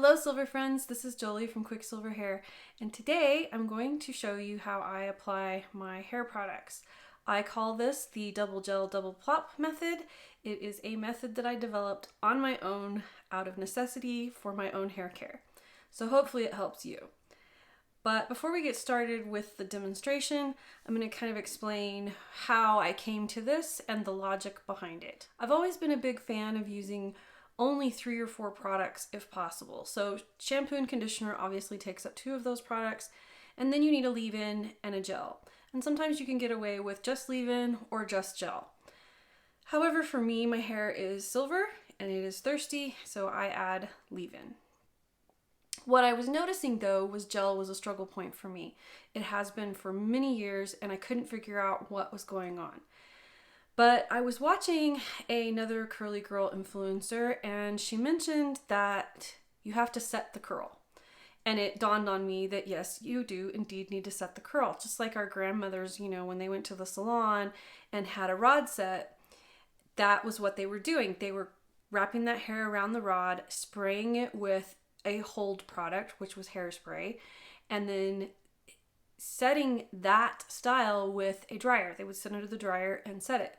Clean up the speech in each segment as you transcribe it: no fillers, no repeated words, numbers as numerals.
Hello Silver Friends, this is Joli from QuickSilverHair, and today I'm going to show you how I apply my hair products. I call this the double gel double plop method. It is a method that I developed on my own out of necessity for my own hair care. So hopefully it helps you. But before we get started with the demonstration, I'm going to kind of explain how I came to this and the logic behind it. I've always been a big fan of using only 3 or 4 products if possible. So shampoo and conditioner obviously takes up 2 of those products, and then you need a leave-in and a gel. And sometimes you can get away with just leave-in or just gel. However, for me, my hair is silver and it is thirsty, so I add leave-in. What I was noticing though was gel was a struggle point for me. It has been for many years and I couldn't figure out what was going on. But I was watching another curly girl influencer and she mentioned that you have to set the curl. And it dawned on me that yes, you do indeed need to set the curl. Just like our grandmothers, you know, when they went to the salon and had a rod set, that was what they were doing. They were wrapping that hair around the rod, spraying it with a hold product, which was hairspray, and then setting that style with a dryer. They would sit under the dryer and set it.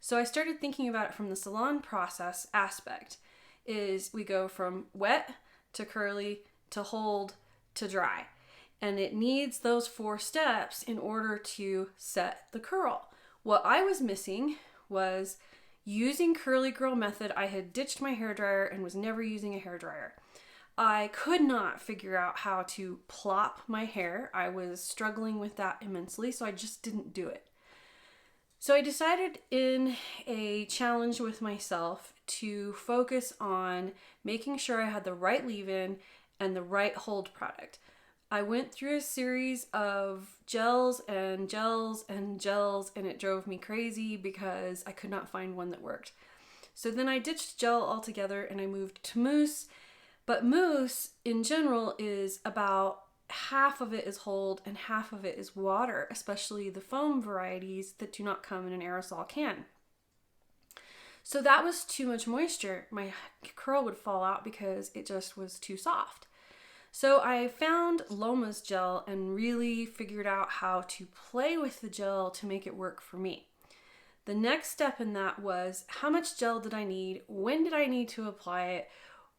So I started thinking about it from the salon process aspect. Is we go from wet to curly to hold to dry. And it needs those 4 steps in order to set the curl. What I was missing was using curly girl method. I had ditched my hairdryer and was never using a hairdryer. I could not figure out how to plop my hair. I was struggling with that immensely, so I just didn't do it. So I decided in a challenge with myself to focus on making sure I had the right leave-in and the right hold product. I went through a series of gels and gels and gels, and it drove me crazy because I could not find one that worked. So then I ditched gel altogether and I moved to mousse. But mousse in general is about half of it is hold and half of it is water, especially the foam varieties that do not come in an aerosol can. So that was too much moisture. My curl would fall out because it just was too soft. So I found Loma's gel and really figured out how to play with the gel to make it work for me. The next step in that was how much gel did I need? When did I need to apply it?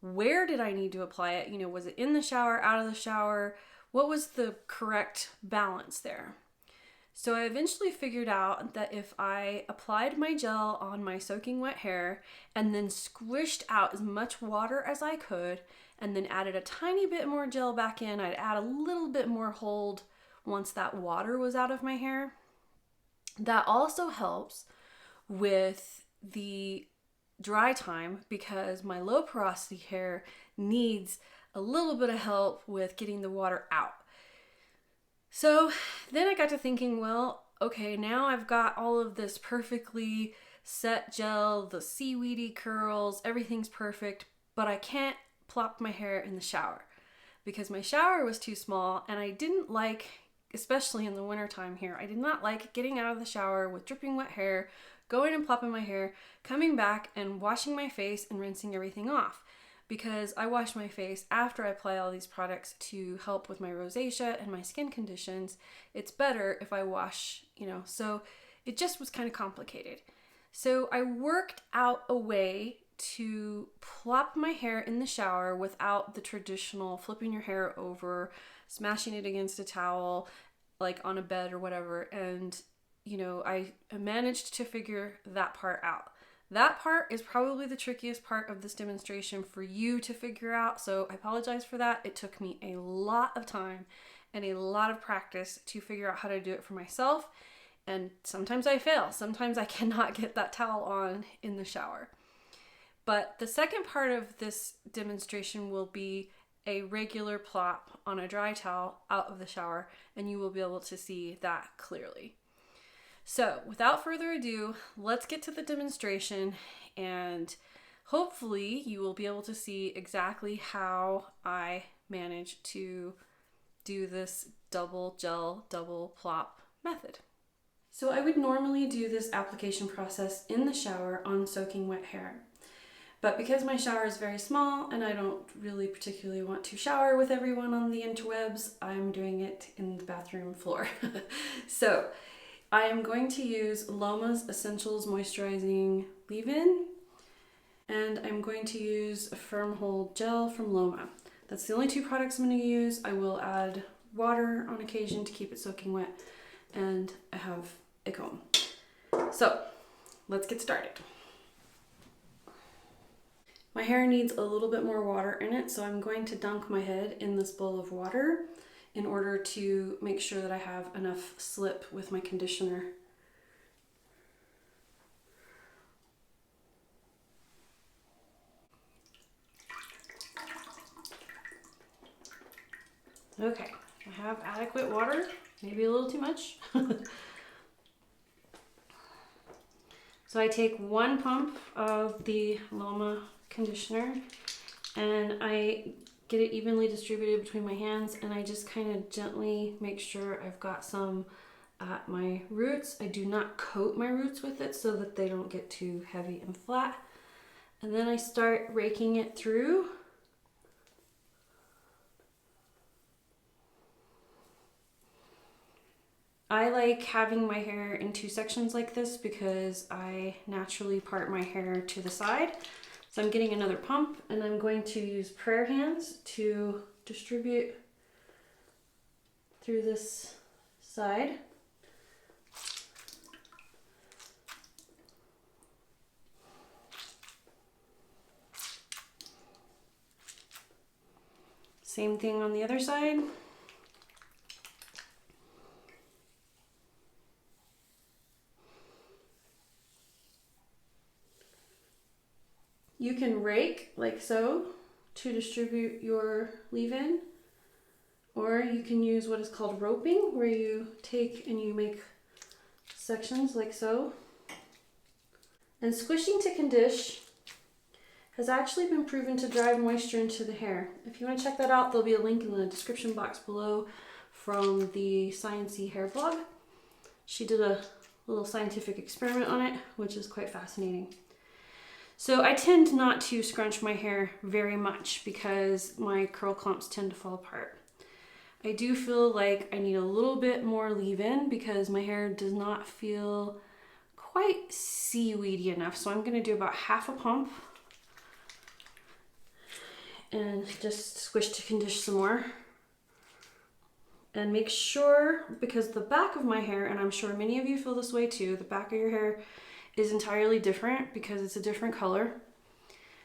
Where did I need to apply it? You know, was it in the shower, out of the shower? What was the correct balance there? So I eventually figured out that if I applied my gel on my soaking wet hair and then squished out as much water as I could and then added a tiny bit more gel back in, I'd add a little bit more hold once that water was out of my hair. That also helps with the dry time because my low porosity hair needs a little bit of help with getting the water out. So then I got to thinking, well, okay, now I've got all of this perfectly set gel, the seaweedy curls, everything's perfect, but I can't plop my hair in the shower because my shower was too small and I didn't like, especially in the wintertime here, I did not like getting out of the shower with dripping wet hair, going and plopping my hair, coming back and washing my face and rinsing everything off. Because I wash my face after I apply all these products to help with my rosacea and my skin conditions. It's better if I wash, so it just was kind of complicated. So I worked out a way to plop my hair in the shower without the traditional flipping your hair over, smashing it against a towel, like on a bed or whatever. And I managed to figure that part out. That part is probably the trickiest part of this demonstration for you to figure out, so I apologize for that. It took me a lot of time and a lot of practice to figure out how to do it for myself, and sometimes I fail. Sometimes I cannot get that towel on in the shower. But the second part of this demonstration will be a regular plop on a dry towel out of the shower, and you will be able to see that clearly. So without further ado, let's get to the demonstration and hopefully you will be able to see exactly how I manage to do this double gel, double plop method. So I would normally do this application process in the shower on soaking wet hair. But because my shower is very small and I don't really particularly want to shower with everyone on the interwebs, I'm doing it in the bathroom floor. So I am going to use Loma's Essentials Moisturizing Leave-In, and I'm going to use a Firm Hold Gel from Loma. That's the only two products I'm going to use. I will add water on occasion to keep it soaking wet, and I have a comb. So let's get started. My hair needs a little bit more water in it, so I'm going to dunk my head in this bowl of water in order to make sure that I have enough slip with my conditioner. Okay, I have adequate water, maybe a little too much. So I take 1 pump of the Loma conditioner and I get it evenly distributed between my hands, and I just kind of gently make sure I've got some at my roots. I do not coat my roots with it so that they don't get too heavy and flat. And then I start raking it through. I like having my hair in 2 sections like this because I naturally part my hair to the side. So I'm getting another pump, and I'm going to use prayer hands to distribute through this side. Same thing on the other side. You can rake like so to distribute your leave-in, or you can use what is called roping, where you take and you make sections like so. And squishing to condition has actually been proven to drive moisture into the hair. If you want to check that out, there'll be a link in the description box below from the Sciencey Hair blog. She did a little scientific experiment on it, which is quite fascinating. So I tend not to scrunch my hair very much because my curl clumps tend to fall apart. I do feel like I need a little bit more leave-in because my hair does not feel quite seaweedy enough. So I'm going to do about half a pump and just squish to condition some more. And make sure, because the back of my hair, and I'm sure many of you feel this way too, the back of your hair is entirely different because it's a different color.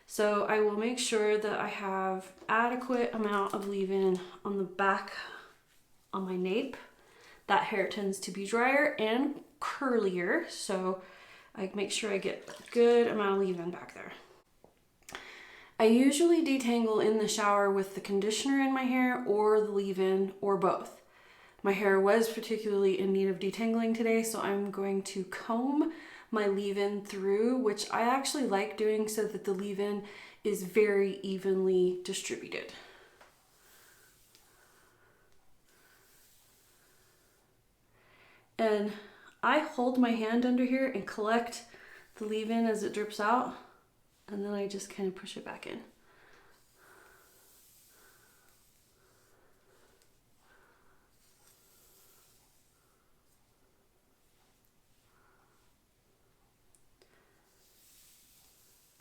So I will make sure that I have adequate amount of leave-in on the back on my nape. That hair tends to be drier and curlier, so I make sure I get a good amount of leave-in back there. I usually detangle in the shower with the conditioner in my hair or the leave-in or both. My hair was particularly in need of detangling today, so I'm going to comb my leave-in through, which I actually like doing so that the leave-in is very evenly distributed. And I hold my hand under here and collect the leave-in as it drips out, and then I just kind of push it back in.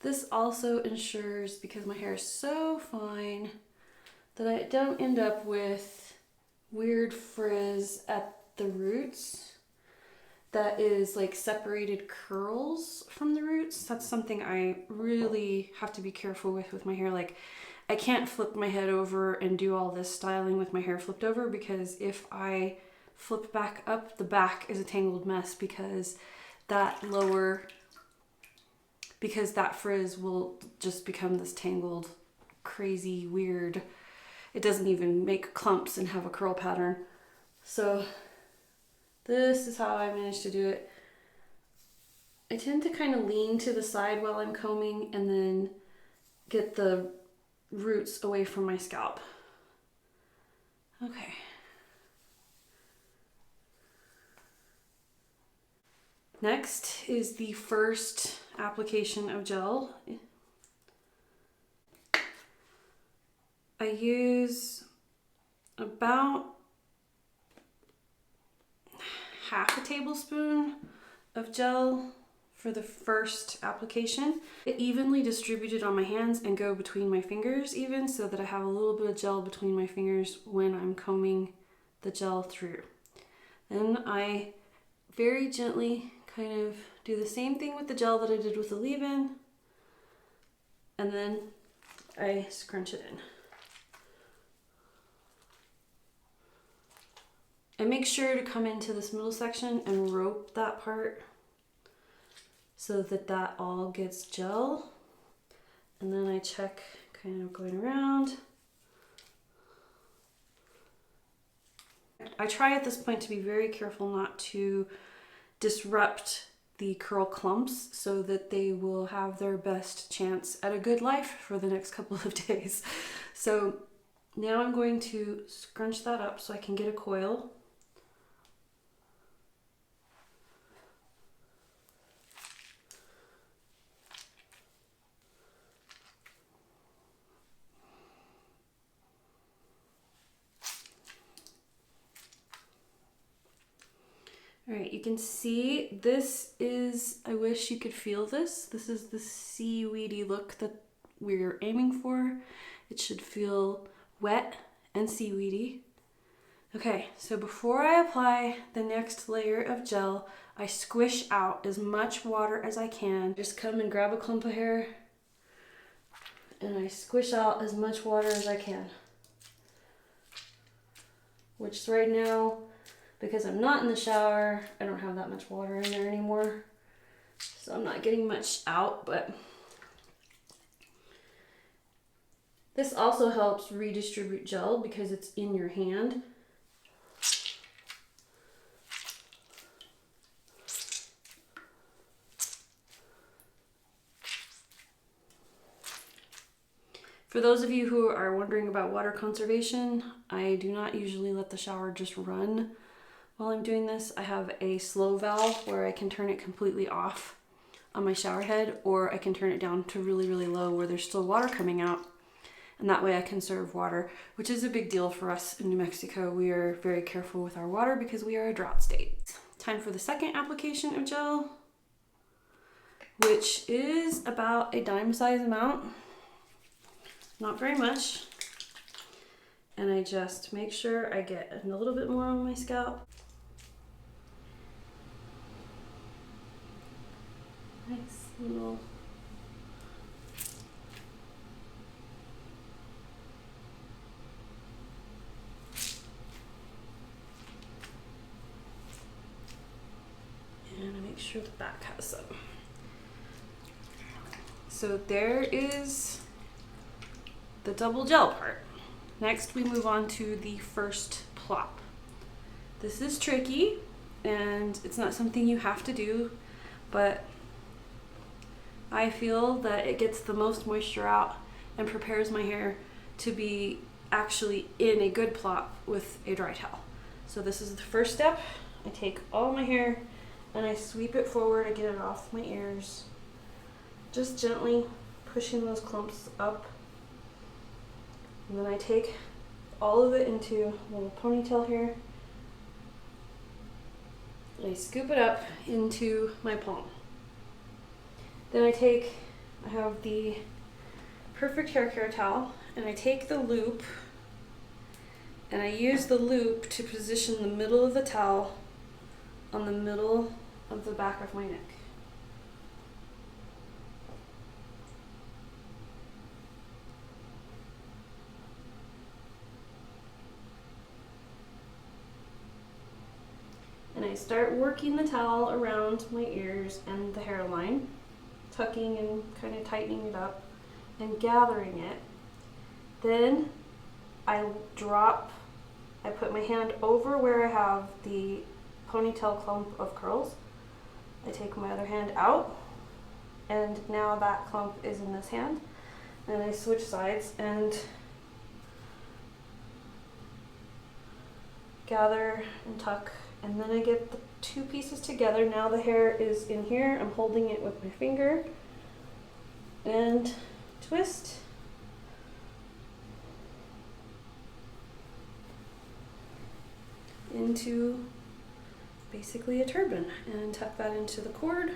This also ensures, because my hair is so fine, that I don't end up with weird frizz at the roots that is like separated curls from the roots. That's something I really have to be careful with my hair. Like, I can't flip my head over and do all this styling with my hair flipped over, because if I flip back up, the back is a tangled mess because that frizz will just become this tangled, crazy, weird, it doesn't even make clumps and have a curl pattern. So this is how I managed to do it. I tend to kind of lean to the side while I'm combing and then get the roots away from my scalp. Okay. Next is the first application of gel. I use about half a tablespoon of gel for the first application. It evenly distributed on my hands and go between my fingers even, so that I have a little bit of gel between my fingers when I'm combing the gel through. Then I very gently kind of do the same thing with the gel that I did with the leave-in, and then I scrunch it in. I make sure to come into this middle section and rope that part so that that all gets gel. And then I check, kind of going around. I try at this point to be very careful not to disrupt the curl clumps so that they will have their best chance at a good life for the next couple of days. So now I'm going to scrunch that up so I can get a coil. All right, you can see this is, I wish you could feel this. This is the seaweedy look that we're aiming for. It should feel wet and seaweedy. Okay, so before I apply the next layer of gel, I squish out as much water as I can. Just come and grab a clump of hair and I squish out as much water as I can. Which right now, because I'm not in the shower, I don't have that much water in there anymore. So I'm not getting much out, but this also helps redistribute gel because it's in your hand. For those of you who are wondering about water conservation, I do not usually let the shower just run while I'm doing this. I have a slow valve where I can turn it completely off on my shower head, or I can turn it down to really, really low where there's still water coming out. And that way I conserve water, which is a big deal for us in New Mexico. We are very careful with our water because we are a drought state. Time for the second application of gel, which is about a dime size amount. Not very much. And I just make sure I get a little bit more on my scalp. Nice little. And I make sure the back has some. So there is the double gel part. Next we move on to the first plop. This is tricky and it's not something you have to do, but I feel that it gets the most moisture out and prepares my hair to be actually in a good plop with a dry towel. So this is the first step. I take all my hair and I sweep it forward. I get it off my ears, just gently pushing those clumps up. And then I take all of it into a little ponytail here. And I scoop it up into my palm. Then I have the perfect hair care towel, and I take the loop, and I use the loop to position the middle of the towel on the middle of the back of my neck. And I start working the towel around my ears and the hairline, tucking and kind of tightening it up and gathering it. Then I put my hand over where I have the ponytail clump of curls. I take my other hand out, and now that clump is in this hand. And I switch sides and gather and tuck. And then I get the two pieces together. Now the hair is in here. I'm holding it with my finger and twist. into basically a turban and tuck that into the cord. At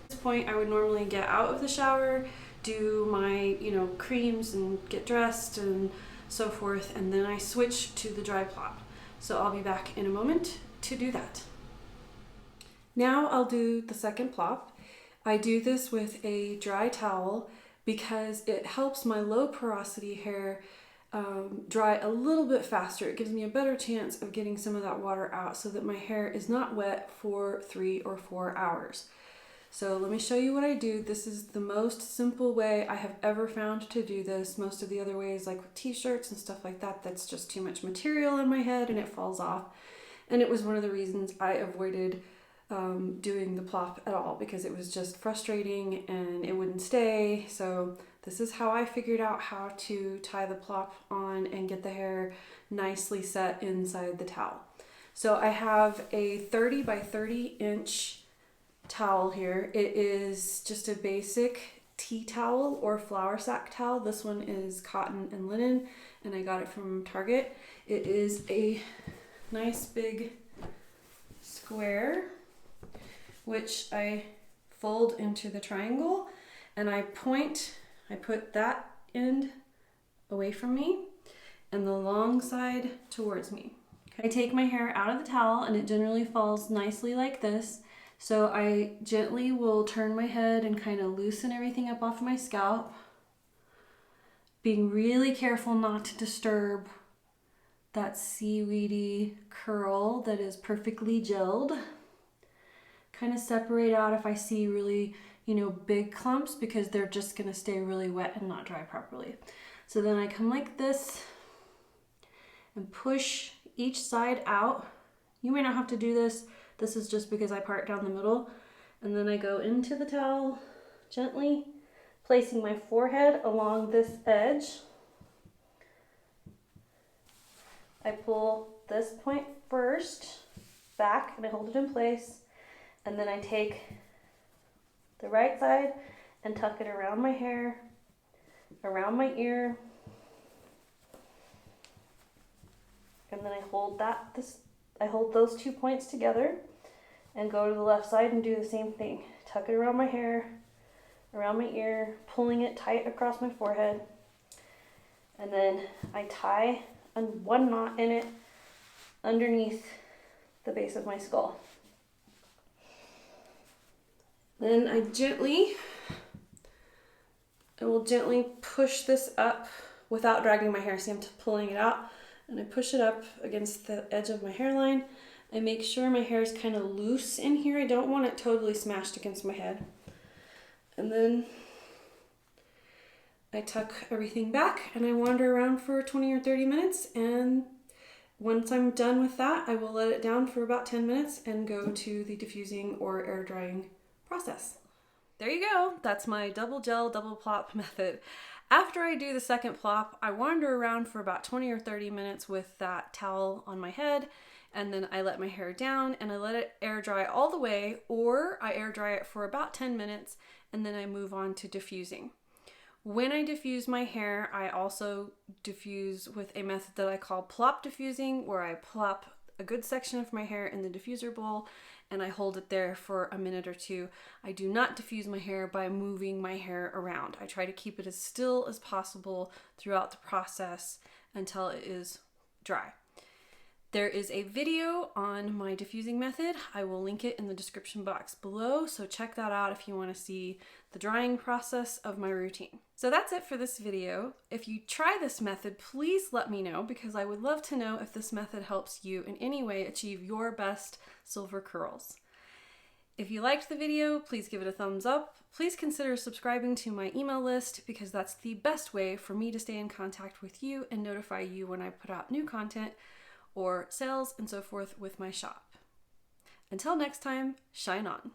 this point, I would normally get out of the shower, do my, creams and get dressed and so forth, and then I switch to the dry plop. So I'll be back in a moment to do that. Now I'll do the second plop. I do this with a dry towel because it helps my low porosity hair dry a little bit faster. It gives me a better chance of getting some of that water out so that my hair is not wet for 3 or 4 hours. So let me show you what I do. This is the most simple way I have ever found to do this. Most of the other ways, like with t-shirts and stuff like that, that's just too much material in my head and it falls off. And it was one of the reasons I avoided doing the plop at all, because it was just frustrating and it wouldn't stay. So this is how I figured out how to tie the plop on and get the hair nicely set inside the towel. So I have a 30 by 30 inch towel here. It is just a basic tea towel or flour sack towel. This one is cotton and linen and I got it from Target. It is a nice big square which I fold into the triangle and I put that end away from me and the long side towards me. Okay. I take my hair out of the towel and it generally falls nicely like this. So I gently will turn my head and kind of loosen everything up off my scalp, being really careful not to disturb that seaweedy curl that is perfectly gelled. Kind of separate out if I see really, big clumps, because they're just gonna stay really wet and not dry properly. So then I come like this and push each side out. You may not have to do this. This is just because I part down the middle. And then I go into the towel gently, placing my forehead along this edge. I pull this point first back and I hold it in place. And then I take the right side and tuck it around my hair, around my ear. And then I hold I hold those 2 points together and go to the left side and do the same thing. Tuck it around my hair, around my ear, pulling it tight across my forehead. And then I tie one knot in it underneath the base of my skull. Then I will gently push this up without dragging my hair. See, I'm pulling it out and I push it up against the edge of my hairline. I make sure my hair is kind of loose in here. I don't want it totally smashed against my head. And then I tuck everything back and I wander around for 20 or 30 minutes. And once I'm done with that, I will let it down for about 10 minutes and go to the diffusing or air drying process. There you go. That's my double gel, double plop method. After I do the second plop, I wander around for about 20 or 30 minutes with that towel on my head, and then I let my hair down and I let it air dry all the way, or I air dry it for about 10 minutes and then I move on to diffusing. When I diffuse my hair, I also diffuse with a method that I call plop diffusing, where I plop a good section of my hair in the diffuser bowl and I hold it there for a minute or two. I do not diffuse my hair by moving my hair around. I try to keep it as still as possible throughout the process until it is dry. There is a video on my diffusing method. I will link it in the description box below, so check that out if you want to see the drying process of my routine. So that's it for this video. If you try this method, please let me know, because I would love to know if this method helps you in any way achieve your best silver curls. If you liked the video, please give it a thumbs up. Please consider subscribing to my email list, because that's the best way for me to stay in contact with you and notify you when I put out new content or sales and so forth with my shop. Until next time, shine on.